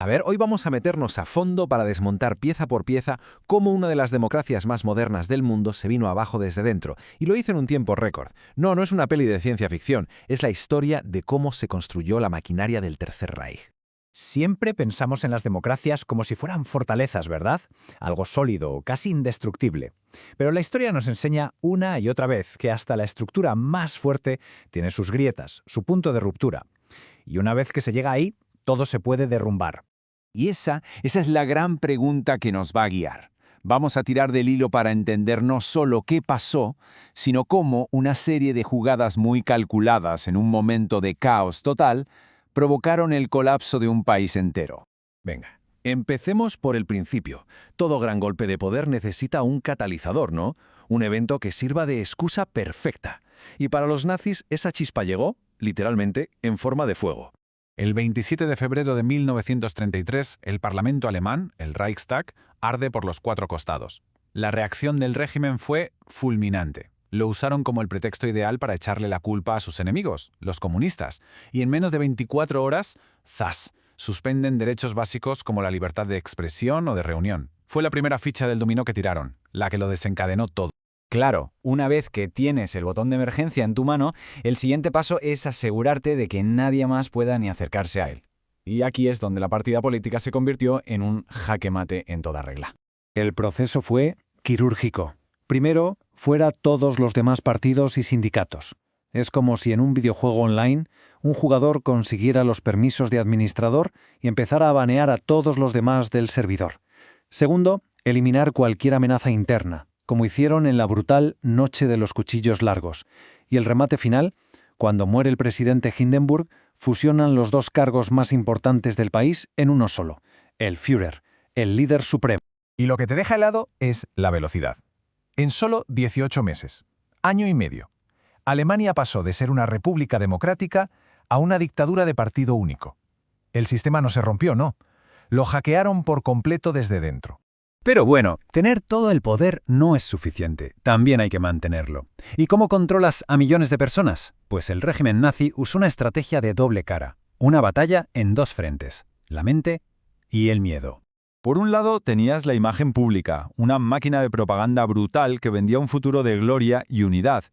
A ver, hoy vamos a meternos a fondo para desmontar pieza por pieza cómo una de las democracias más modernas del mundo se vino abajo desde dentro, y lo hizo en un tiempo récord. No es una peli de ciencia ficción, es la historia de cómo se construyó la maquinaria del Tercer Reich. Siempre pensamos en las democracias como si fueran fortalezas, ¿verdad? Algo sólido, casi indestructible. Pero la historia nos enseña una y otra vez que hasta la estructura más fuerte tiene sus grietas, su punto de ruptura. Y una vez que se llega ahí, todo se puede derrumbar. Y esa es la gran pregunta que nos va a guiar. Vamos a tirar del hilo para entender no solo qué pasó, sino cómo una serie de jugadas muy calculadas en un momento de caos total provocaron el colapso de un país entero. Venga, empecemos por el principio. Todo gran golpe de poder necesita un catalizador, ¿no? Un evento que sirva de excusa perfecta. Y para los nazis esa chispa llegó, literalmente, en forma de fuego. El 27 de febrero de 1933, el Parlamento alemán, el Reichstag, arde por los cuatro costados. La reacción del régimen fue fulminante. Lo usaron como el pretexto ideal para echarle la culpa a sus enemigos, los comunistas, y en menos de 24 horas, ¡zas!, suspenden derechos básicos como la libertad de expresión o de reunión. Fue la primera ficha del dominó que tiraron, la que lo desencadenó todo. Claro, una vez que tienes el botón de emergencia en tu mano, el siguiente paso es asegurarte de que nadie más pueda ni acercarse a él. Y aquí es donde la partida política se convirtió en un jaque mate en toda regla. El proceso fue quirúrgico. Primero, fuera todos los demás partidos y sindicatos. Es como si en un videojuego online un jugador consiguiera los permisos de administrador y empezara a banear a todos los demás del servidor. Segundo, eliminar cualquier amenaza interna, como hicieron en la brutal Noche de los Cuchillos Largos. Y el remate final, cuando muere el presidente Hindenburg, fusionan los dos cargos más importantes del país en uno solo, el Führer, el líder supremo. Y lo que te deja helado es la velocidad. En solo 18 meses, año y medio, Alemania pasó de ser una república democrática a una dictadura de partido único. El sistema no se rompió, no. Lo hackearon por completo desde dentro. Pero bueno, tener todo el poder no es suficiente, también hay que mantenerlo. ¿Y cómo controlas a millones de personas? Pues el régimen nazi usó una estrategia de doble cara, una batalla en dos frentes, la mente y el miedo. Por un lado tenías la imagen pública, una máquina de propaganda brutal que vendía un futuro de gloria y unidad.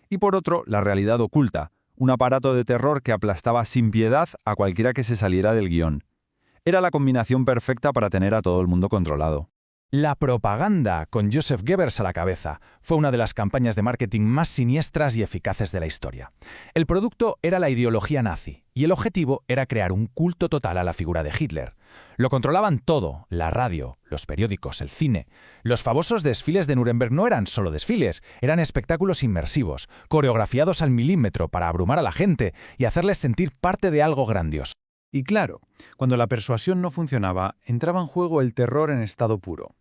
Y por otro, la realidad oculta, un aparato de terror que aplastaba sin piedad a cualquiera que se saliera del guión. Era la combinación perfecta para tener a todo el mundo controlado. La propaganda, con Joseph Goebbels a la cabeza, fue una de las campañas de marketing más siniestras y eficaces de la historia. El producto era la ideología nazi, y el objetivo era crear un culto total a la figura de Hitler. Lo controlaban todo, la radio, los periódicos, el cine. Los famosos desfiles de Nuremberg no eran solo desfiles, eran espectáculos inmersivos, coreografiados al milímetro para abrumar a la gente y hacerles sentir parte de algo grandioso. Y claro, cuando la persuasión no funcionaba, entraba en juego el terror en estado puro.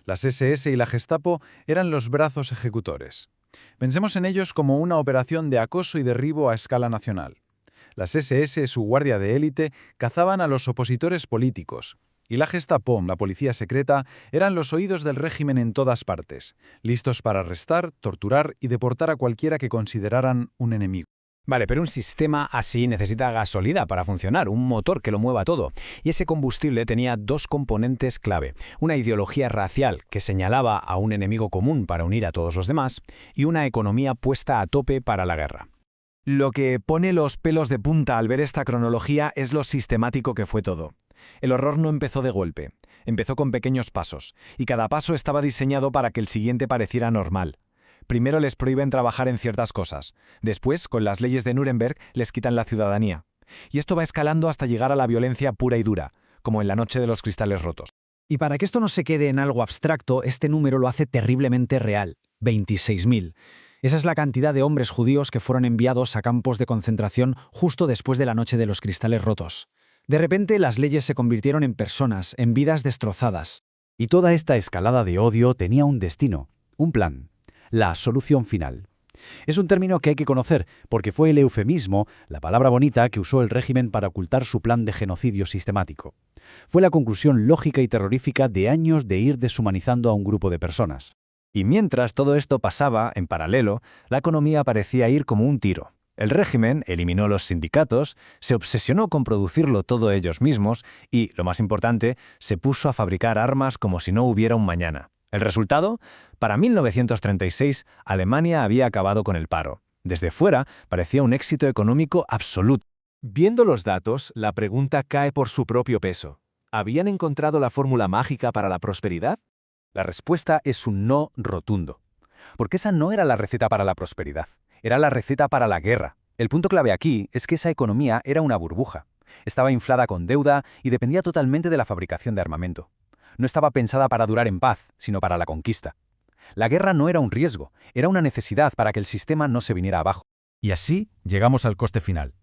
Las SS y la Gestapo eran los brazos ejecutores. Pensemos en ellos como una operación de acoso y derribo a escala nacional. Las SS, su guardia de élite, cazaban a los opositores políticos, y la Gestapo, la policía secreta, eran los oídos del régimen en todas partes, listos para arrestar, torturar y deportar a cualquiera que consideraran un enemigo. Vale, pero un sistema así necesita gasolina para funcionar, un motor que lo mueva todo. Y ese combustible tenía dos componentes clave. Una ideología racial que señalaba a un enemigo común para unir a todos los demás, y una economía puesta a tope para la guerra. Lo que pone los pelos de punta al ver esta cronología es lo sistemático que fue todo. El horror no empezó de golpe, empezó con pequeños pasos, y cada paso estaba diseñado para que el siguiente pareciera normal. Primero les prohíben trabajar en ciertas cosas. Después, con las leyes de Nuremberg, les quitan la ciudadanía. Y esto va escalando hasta llegar a la violencia pura y dura, como en la Noche de los Cristales Rotos. Y para que esto no se quede en algo abstracto, este número lo hace terriblemente real, 26.000. Esa es la cantidad de hombres judíos que fueron enviados a campos de concentración justo después de la Noche de los Cristales Rotos. De repente, las leyes se convirtieron en personas, en vidas destrozadas. Y toda esta escalada de odio tenía un destino, un plan. La solución final. Es un término que hay que conocer porque fue el eufemismo, la palabra bonita que usó el régimen para ocultar su plan de genocidio sistemático. Fue la conclusión lógica y terrorífica de años de ir deshumanizando a un grupo de personas. Y mientras todo esto pasaba, en paralelo, la economía parecía ir como un tiro. El régimen eliminó los sindicatos, se obsesionó con producirlo todo ellos mismos y, lo más importante, se puso a fabricar armas como si no hubiera un mañana. ¿El resultado? Para 1936, Alemania había acabado con el paro. Desde fuera, parecía un éxito económico absoluto. Viendo los datos, la pregunta cae por su propio peso. ¿Habían encontrado la fórmula mágica para la prosperidad? La respuesta es un no rotundo. Porque esa no era la receta para la prosperidad, era la receta para la guerra. El punto clave aquí es que esa economía era una burbuja. Estaba inflada con deuda y dependía totalmente de la fabricación de armamento. No estaba pensada para durar en paz, sino para la conquista. La guerra no era un riesgo, era una necesidad para que el sistema no se viniera abajo. Y así llegamos al coste final.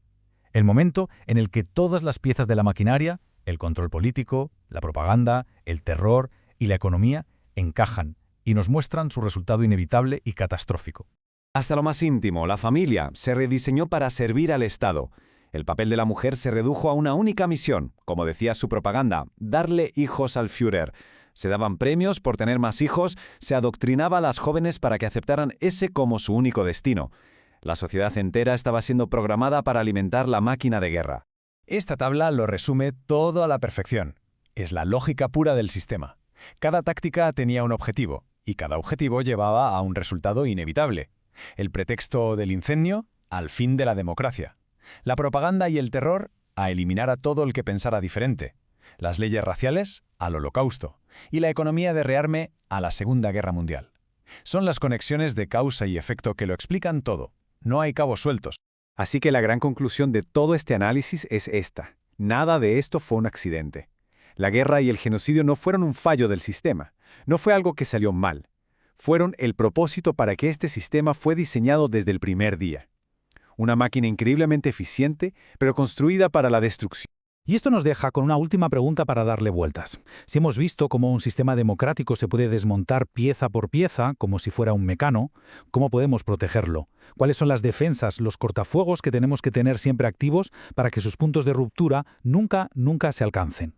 El momento en el que todas las piezas de la maquinaria, el control político, la propaganda, el terror y la economía, encajan y nos muestran su resultado inevitable y catastrófico. Hasta lo más íntimo, la familia se rediseñó para servir al Estado. El papel de la mujer se redujo a una única misión, como decía su propaganda, darle hijos al Führer. Se daban premios por tener más hijos, se adoctrinaba a las jóvenes para que aceptaran ese como su único destino. La sociedad entera estaba siendo programada para alimentar la máquina de guerra. Esta tabla lo resume todo a la perfección. Es la lógica pura del sistema. Cada táctica tenía un objetivo, y cada objetivo llevaba a un resultado inevitable. El pretexto del incendio, al fin de la democracia. La propaganda y el terror, a eliminar a todo el que pensara diferente. Las leyes raciales, al holocausto. Y la economía de rearme, a la Segunda Guerra Mundial. Son las conexiones de causa y efecto que lo explican todo. No hay cabos sueltos. Así que la gran conclusión de todo este análisis es esta. Nada de esto fue un accidente. La guerra y el genocidio no fueron un fallo del sistema. No fue algo que salió mal. Fueron el propósito para que este sistema fue diseñado desde el primer día. Una máquina increíblemente eficiente, pero construida para la destrucción. Y esto nos deja con una última pregunta para darle vueltas. Si hemos visto cómo un sistema democrático se puede desmontar pieza por pieza, como si fuera un mecano, ¿cómo podemos protegerlo? ¿Cuáles son las defensas, los cortafuegos que tenemos que tener siempre activos para que sus puntos de ruptura nunca se alcancen?